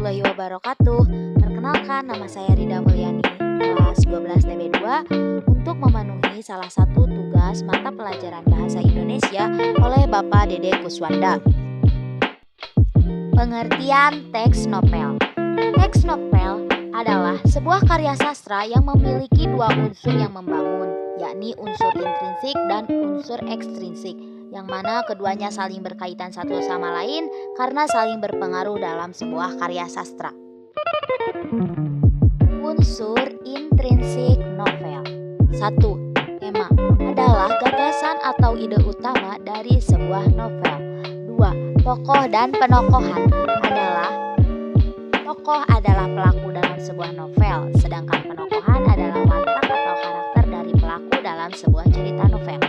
warahmatullahi wabarakatuh. Perkenalkan, nama saya Rida Mulyani, kelas 12 TB2, untuk memenuhi salah satu tugas mata pelajaran Bahasa Indonesia oleh Bapak Dede Kuswanda. Pengertian teks novel. Teks novel adalah sebuah karya sastra yang memiliki dua unsur yang membangun, yakni unsur intrinsik dan unsur ekstrinsik, yang mana keduanya saling berkaitan satu sama lain karena saling berpengaruh dalam sebuah karya sastra. Unsur intrinsik novel. 1. Tema adalah gagasan atau ide utama dari sebuah novel. 2. Tokoh dan penokohan adalah pelaku dalam sebuah novel, sedangkan penokohan adalah watak atau karakter dari pelaku dalam sebuah cerita novel.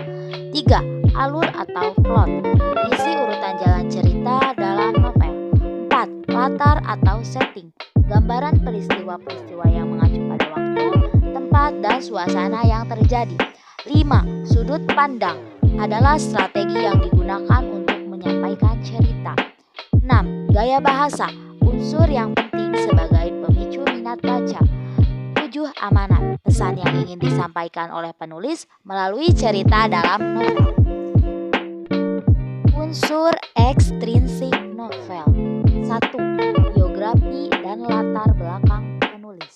3. Alur atau plot, berisi urutan jalan cerita dalam novel. 4. Latar atau setting, gambaran peristiwa-peristiwa yang mengacu pada waktu, tempat, dan suasana yang terjadi. 5. Sudut pandang adalah strategi yang digunakan untuk menyampaikan cerita. 6. Gaya bahasa, unsur yang penting sebagai pemicu minat baca. 7. Amanat, pesan yang ingin disampaikan oleh penulis melalui cerita dalam novel. Unsur ekstrinsik novel. 1. Biografi dan latar belakang penulis.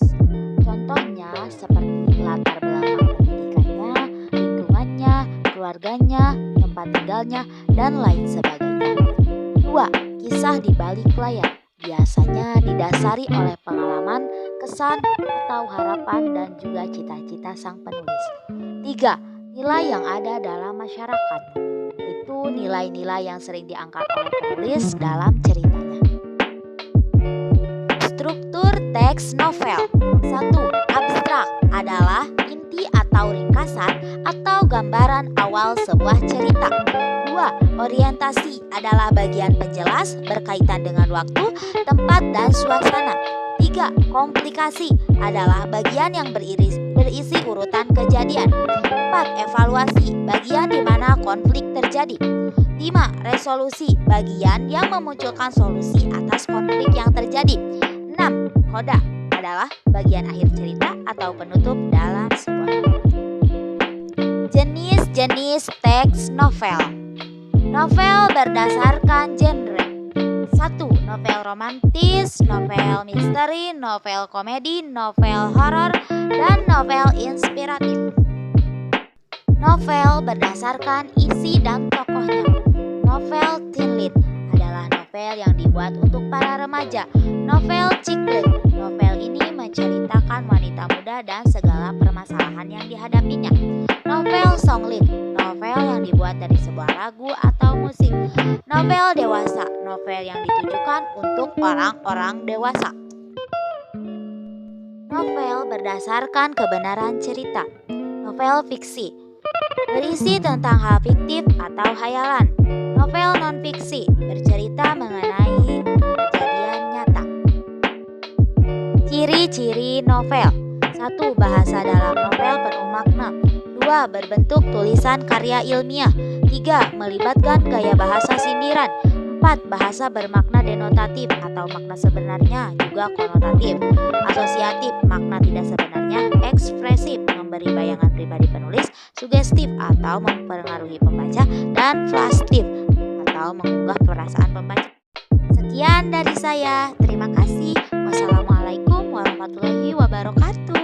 Contohnya seperti latar belakang pendidikannya, lingkungannya, keluarganya, tempat tinggalnya, dan lain sebagainya. 2. Kisah di balik layar, biasanya didasari oleh pengalaman, kesan, atau harapan dan juga cita-cita sang penulis. 3. Nilai yang ada dalam masyarakat, itu nilai-nilai yang sering diangkat oleh penulis dalam ceritanya. Struktur teks novel. 1. Abstrak adalah inti atau ringkasan atau gambaran awal sebuah cerita. 2. Orientasi adalah bagian penjelas berkaitan dengan waktu, tempat, dan suasana. 3. Komplikasi adalah bagian yang berisi urutan kejadian. 4. Evaluasi, bagian di mana konflik terjadi. 5. Resolusi, bagian yang memunculkan solusi atas konflik yang terjadi. 6. Coda adalah bagian akhir cerita atau penutup dalam sebuah novel. Jenis-jenis teks novel. Novel berdasarkan genre. 1. Novel romantis, novel misteri, novel komedi, novel horor, dan novel inspiratif. Novel berdasarkan isi dan tokohnya. Novel teen lit adalah novel yang dibuat untuk para remaja. Novel chick lit, novel ini menceritakan wanita muda dan segala permasalahan yang dihadapinya. Novel song lit, novel yang dibuat dari sebuah lagu atau musik. Novel dewasa, novel yang ditujukan untuk orang-orang dewasa. Novel berdasarkan kebenaran cerita. Novel fiksi, berisi tentang hal fiktif atau hayalan. Novel non-fiksi, bercerita mengenai kejadian nyata. Ciri-ciri novel. 1. Bahasa dalam novel penuh makna. 2. Berbentuk tulisan karya ilmiah. 3. Melibatkan gaya bahasa sindiran. 4. Bahasa bermakna denotatif atau makna sebenarnya juga konotatif. Asosiatif, makna tidak sebenarnya. Ekspresif, memberi bayangan pribadi penulis. Sugestif atau mempengaruhi pembaca. Dan flastif atau mengunggah perasaan pembaca. Sekian dari saya. Terima kasih. Wassalamualaikum warahmatullahi wabarakatuh.